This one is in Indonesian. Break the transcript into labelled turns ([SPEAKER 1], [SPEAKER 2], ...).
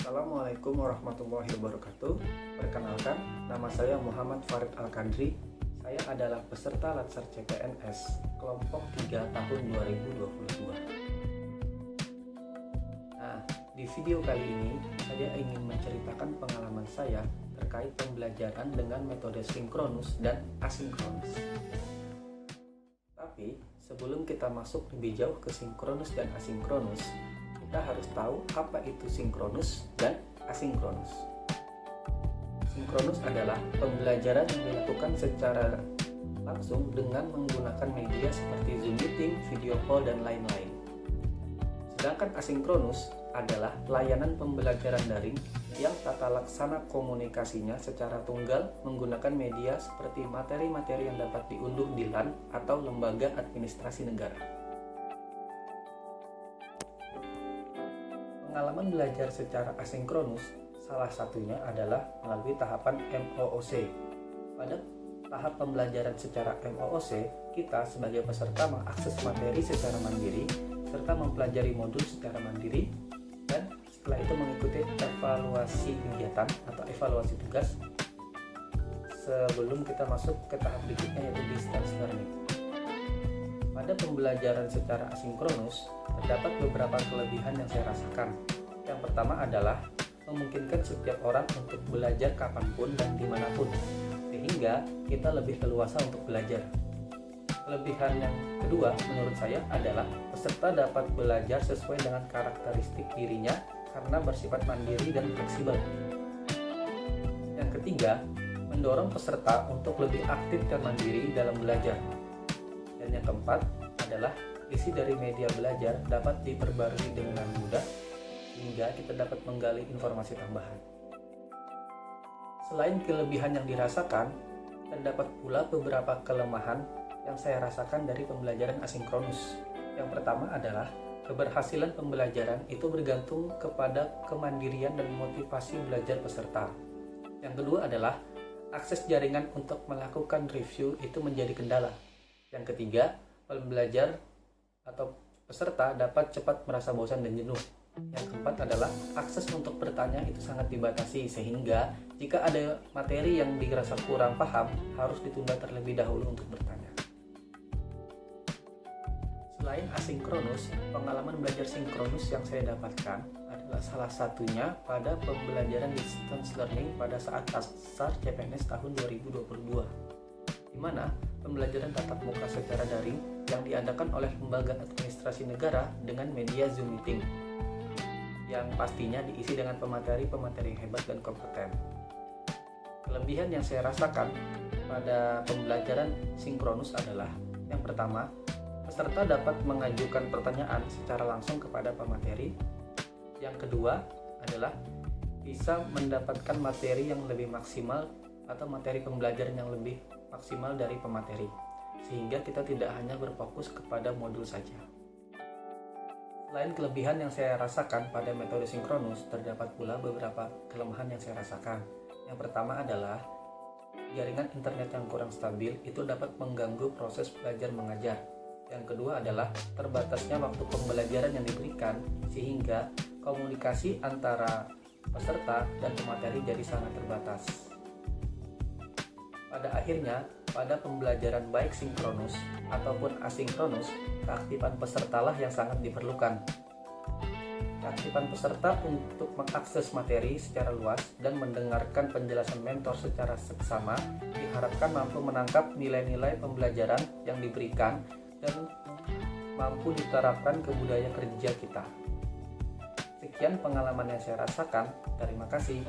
[SPEAKER 1] Assalamualaikum warahmatullahi wabarakatuh. Perkenalkan, nama saya Muhammad Farid Al-Kandri. Saya adalah peserta Latsar CPNS kelompok 3 tahun 2022. Nah, di video kali ini saya ingin menceritakan pengalaman saya terkait pembelajaran dengan metode sinkronus dan asinkronus. Tapi sebelum kita masuk lebih jauh ke sinkronus dan asinkronus, kita harus tahu apa itu sinkronus dan asinkronus. Sinkronus adalah pembelajaran yang dilakukan secara langsung dengan menggunakan media seperti Zoom meeting, video call, dan lain-lain. Sedangkan asinkronus adalah layanan pembelajaran daring yang tata laksana komunikasinya secara tunggal menggunakan media seperti materi-materi yang dapat diunduh di LAN atau lembaga administrasi negara. Pengalaman belajar secara asinkronus salah satunya adalah melalui tahapan MOOC. Pada tahap pembelajaran secara MOOC, kita sebagai peserta mengakses materi secara mandiri serta mempelajari modul secara mandiri, dan setelah itu mengikuti evaluasi kegiatan atau evaluasi tugas sebelum kita masuk ke tahap berikutnya, yaitu distance learning. Pada pembelajaran secara asinkronus, terdapat beberapa kelebihan yang saya rasakan. Yang pertama adalah memungkinkan setiap orang untuk belajar kapanpun dan dimanapun, sehingga kita lebih leluasa untuk belajar. Kelebihan yang kedua menurut saya adalah peserta dapat belajar sesuai dengan karakteristik dirinya karena bersifat mandiri dan fleksibel. Yang ketiga, mendorong peserta untuk lebih aktif dan mandiri dalam belajar. Dan yang keempat adalah isi dari media belajar dapat diperbarui dengan mudah hingga kita dapat menggali informasi tambahan. Selain kelebihan yang dirasakan, terdapat pula beberapa kelemahan yang saya rasakan dari pembelajaran asinkronus. Yang pertama adalah keberhasilan pembelajaran itu bergantung kepada kemandirian dan motivasi belajar peserta. Yang kedua adalah akses jaringan untuk melakukan review itu menjadi kendala. Yang ketiga, pembelajar atau peserta dapat cepat merasa bosan dan jenuh. Yang keempat adalah akses untuk bertanya itu sangat dibatasi, sehingga jika ada materi yang dirasa kurang paham, harus ditunda terlebih dahulu untuk bertanya. Selain asinkronus, pengalaman belajar sinkronus yang saya dapatkan adalah salah satunya pada pembelajaran distance learning pada saat Latsar CPNS tahun 2022, di mana pembelajaran tatap muka secara daring yang diadakan oleh lembaga administrasi negara dengan media Zoom meeting, yang pastinya diisi dengan pemateri-pemateri hebat dan kompeten. Kelebihan yang saya rasakan pada pembelajaran sinkronus adalah yang pertama, peserta dapat mengajukan pertanyaan secara langsung kepada pemateri. Yang kedua adalah bisa mendapatkan materi yang lebih maksimal atau materi pembelajaran yang lebih maksimal dari pemateri, sehingga kita tidak hanya berfokus kepada modul saja. Selain kelebihan yang saya rasakan pada metode sinkronus, terdapat pula beberapa kelemahan yang saya rasakan. Yang pertama adalah jaringan internet yang kurang stabil itu dapat mengganggu proses belajar mengajar. Yang kedua adalah terbatasnya waktu pembelajaran yang diberikan, sehingga komunikasi antara peserta dan pemateri jadi sangat terbatas. Pada akhirnya, pada pembelajaran baik sinkronus ataupun asinkronus, keaktifan pesertalah yang sangat diperlukan. Keaktifan peserta untuk mengakses materi secara luas dan mendengarkan penjelasan mentor secara seksama diharapkan mampu menangkap nilai-nilai pembelajaran yang diberikan dan mampu diterapkan ke budaya kerja kita. Sekian pengalaman yang saya rasakan. Terima kasih.